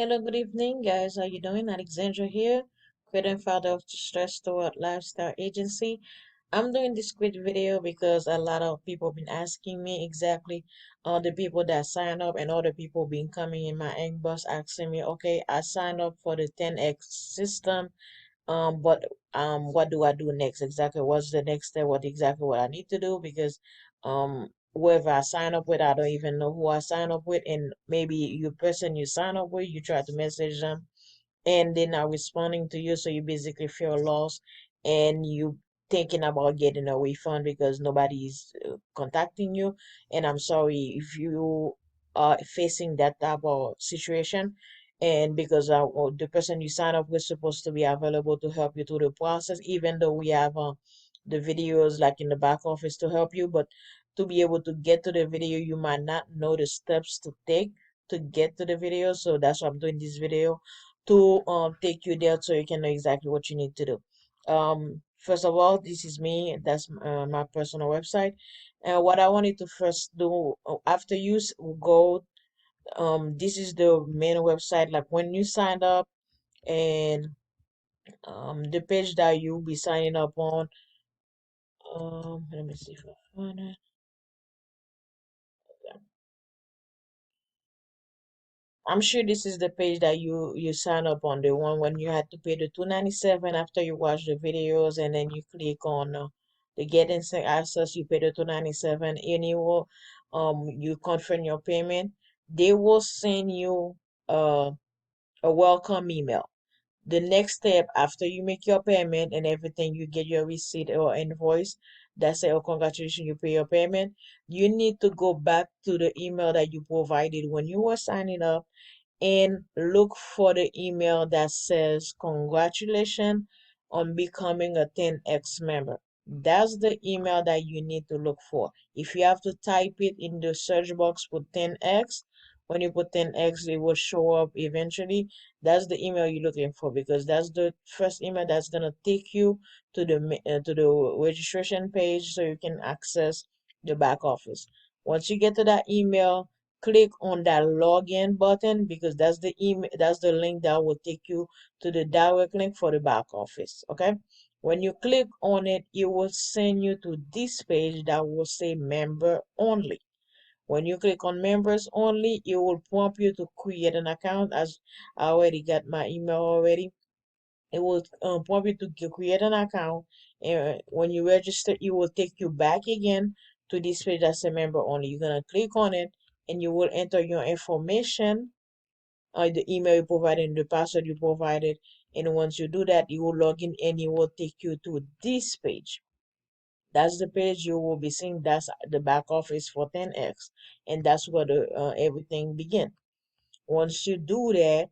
Hello, good evening, guys. How you doing? Alexandra here, creator and founder of the Stress Toward Lifestyle Agency. I'm doing this quick video because a lot of people been asking me exactly the people that sign up and other people been coming in my inbox asking me, okay, I signed up for the 10X system, but what do I do next? Exactly what's the next step? What I need to do? Because whoever I sign up with, I don't even know who I sign up with, and maybe you person you sign up with, you try to message them and they're not responding to you, so you basically feel lost and you thinking about getting a refund because nobody's contacting you. And I'm sorry if you are facing that type of situation, and because the person you sign up with is supposed to be available to help you through the process, even though we have the videos like in the back office to help you, but to be able to get to the video, you might not know the steps to take to get to the video. So that's why I'm doing this video to take you there so you can know exactly what you need to do. First of all, this is me. That's my personal website. And what I wanted to first do after you go, this is the main website. Like when you signed up and the page that you'll be signing up on. Let me see if I find it. I'm sure this is the page that you sign up on, the one when you had to pay the 297 after you watch the videos, and then you click on the get instant access. You pay the 297 and you confirm your payment. They will send you a welcome email. The next step after you make your payment and everything, you get your receipt or invoice that say, "Oh, congratulations, you pay your payment." You need to go back to the email that you provided when you were signing up and look for the email that says congratulations on becoming a 10X member. That's the email that you need to look for. If you have to type it in the search box, put 10X. When you put 10X, it will show up eventually. That's the email you're looking for because that's the first email that's gonna take you to the registration page so you can access the back office. Once you get to that email, click on that login button because that's the email, that's the link that will take you to the direct link for the back office. Okay, when you click on it, it will send you to this page that will say member only. When you click on members only, it will prompt you to create an account. As I already got my email already, it will prompt you to create an account, and when you register, it will take you back again to this page that's a member only. You're gonna click on it, and you will enter your information, the email you provided, and the password you provided. And once you do that, you will log in, and it will take you to this page. That's the page you will be seeing. That's the back office for 10X, and that's where everything begins. Once you do that,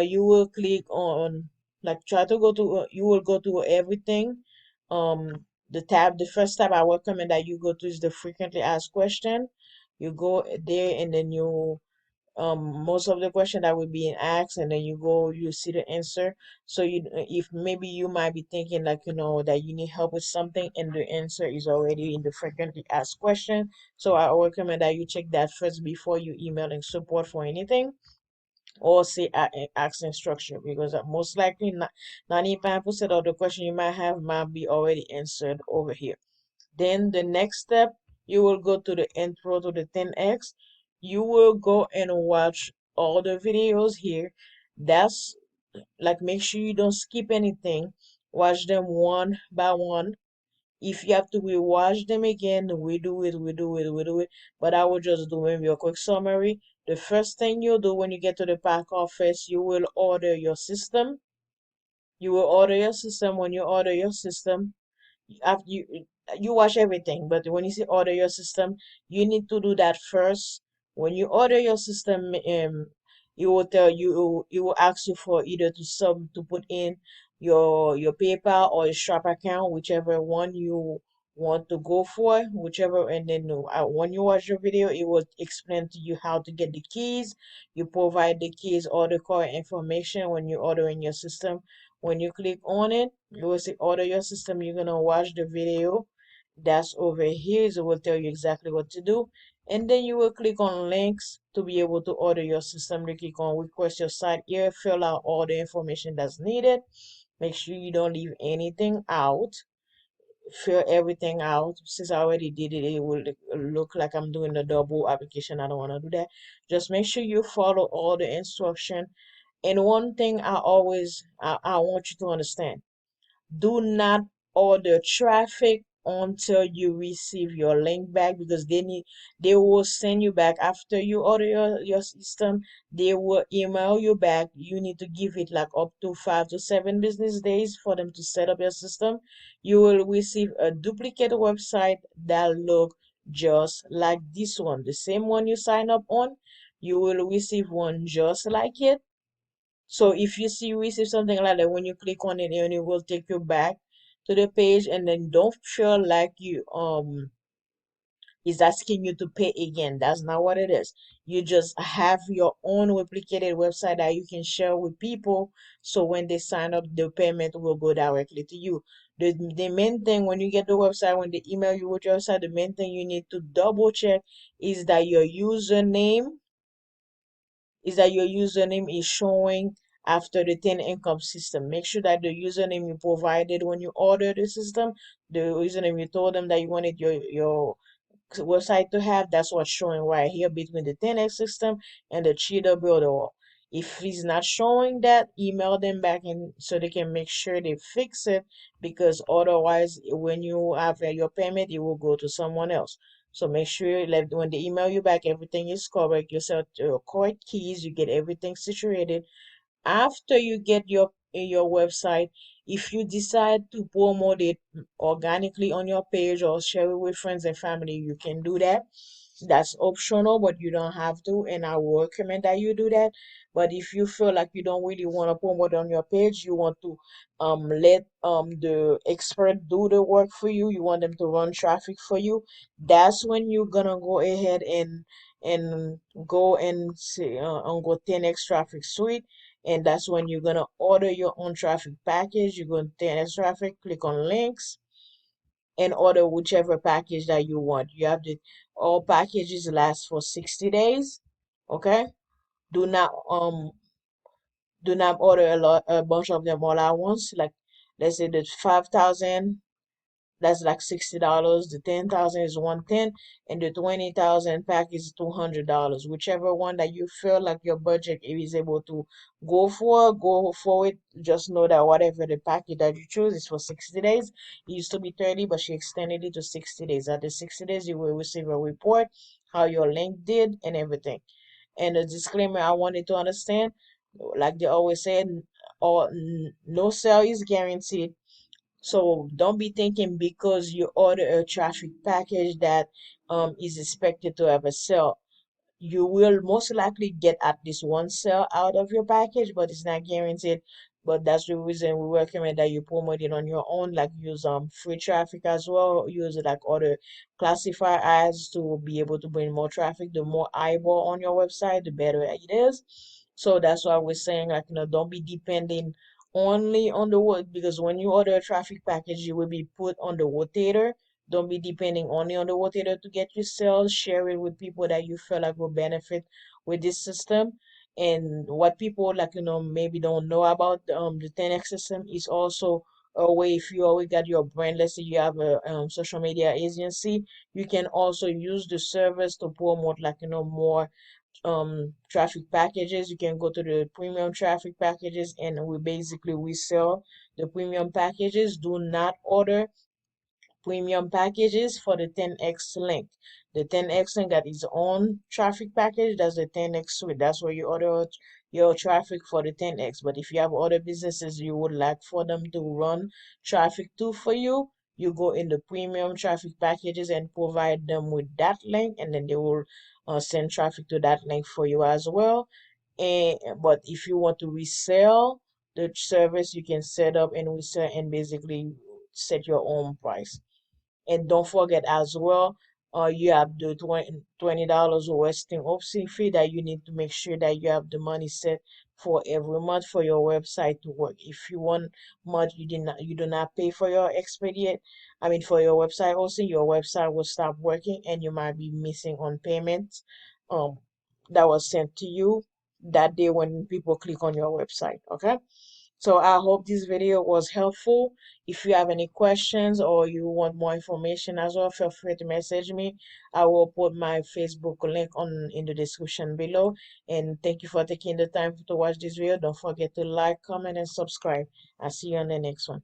you will click on, like, try to go to, you will go to everything. The first tab I recommend that you go to is the frequently asked question. You go there and then you most of the question that will be asked, and then you go, you see the answer. So you, if maybe you might be thinking like, that you need help with something and the answer is already in the frequently asked question. So I recommend that you check that first before you emailing support for anything or say accent structure, because most likely 95% of the question you might have might be already answered over here. Then the next step, you will go to the intro to the 10X. You will go and watch all the videos here. That's like, make sure you don't skip anything. Watch them one by one. If you have to rewatch them again, we do it. But I will just do maybe a quick summary. The first thing you'll do when you get to the back office, you will order your system. You will order your system. When you order your system, after you watch everything, but when you say order your system, you need to do that first. When you order your system, it will tell you, it will ask you for either to put in your PayPal or your Shop account, whichever one you want to go for, whichever. And then when you watch the video, it will explain to you how to get the keys. You provide the keys or the correct information when you order in your system. When you click on it, you will say order your system. You're gonna watch the video that's over here. So it will tell you exactly what to do. And then you will click on links to be able to order your system. You click on request your site here, fill out all the information that's needed. Make sure you don't leave anything out. Fill everything out. Since I already did it, it will look like I'm doing a double application. I don't want to do that. Just make sure you follow all the instruction. And one thing I want you to understand, do not order traffic until you receive your link back, because they will send you back after you order your system. They will email you back. You need to give it like up to 5 to 7 business days for them to set up your system. You will receive a duplicate website that look just like this one, the same one you sign up on. You will receive one just like it. So if you receive something like that, when you click on it, and it will take you back to the page, and then don't feel like you is asking you to pay again. That's not what it is. You just have your own replicated website that you can share with people. So when they sign up, the payment will go directly to you. The main thing when you get the website, when they email you with your website, the main thing you need to double check is that your username is showing after the 10 income system. Make sure that the username you provided when you order the system, the username you told them that you wanted your website to have, that's what's showing right here between the 10x system and the cheetah builder wall. If he's not showing that, email them back and so they can make sure they fix it, because otherwise when you have your payment, it will go to someone else. So make sure that when they email you back, everything is correct. You set your correct keys, you get everything situated. After you get your website, if you decide to promote it organically on your page or share it with friends and family, you can do that. That's optional, but you don't have to, and I will recommend that you do that. But if you feel like you don't really want to promote on your page, you want to let the expert do the work for you, you want them to run traffic for you, that's when you're gonna go ahead and go and see and go 10x traffic suite. And that's when you're gonna order your own traffic package. You go to 10x traffic, click on links, and order whichever package that you want. You have the all packages last for 60 days. Okay? Do not do not order a bunch of them all at once. Like let's say the 5,000, that's like $60. The 10,000 is 110, and the 20,000 pack is $200. Whichever one that you feel like your budget is able to go for it. Just know that whatever the package that you choose is for 60 days. It used to be 30, but she extended it to 60 days. At the 60 days, you will receive a report, how your link did, and everything. And a disclaimer I wanted to understand, like they always say, no sale is guaranteed. So don't be thinking because you order a traffic package that is expected to have a sale. You will most likely get at least one sale out of your package, but it's not guaranteed. But that's the reason we recommend that you promote it on your own, like use free traffic as well. Use like other classifier ads to be able to bring more traffic. The more eyeball on your website, the better it is. So that's why we're saying like don't be depending only on the word, because when you order a traffic package, you will be put on the rotator. Don't be depending only on the rotator to get your sales. Share it with people that you feel like will benefit with this system. And what people like, maybe don't know about the 10x system is also a way. If you already got your brand, let's say you have a social media agency, you can also use the service to promote like, more traffic packages. You can go to the premium traffic packages, and we sell the premium packages. Do not order premium packages for the 10x link. The 10x link that is on traffic package, that's the 10x suite. That's where you order your traffic for the 10x. But if you have other businesses you would like for them to run traffic to for you, you go in the premium traffic packages and provide them with that link, and then they will send traffic to that link for you as well. And but if you want to resell the service, you can set up and resell and basically set your own price. And don't forget as well, you have the $20 wasting option fee that you need to make sure that you have the money set for every month for your website to work. If you want month you do not pay for your expedient, I mean for your website hosting, your website will stop working and you might be missing on payments um that was sent to you that day when people click on your website. Okay. So I hope this video was helpful. If you have any questions or you want more information as well, feel free to message me. I will put my Facebook link on in the description below. And thank you for taking the time to watch this video. Don't forget to like, comment, and subscribe. I'll see you on the next one.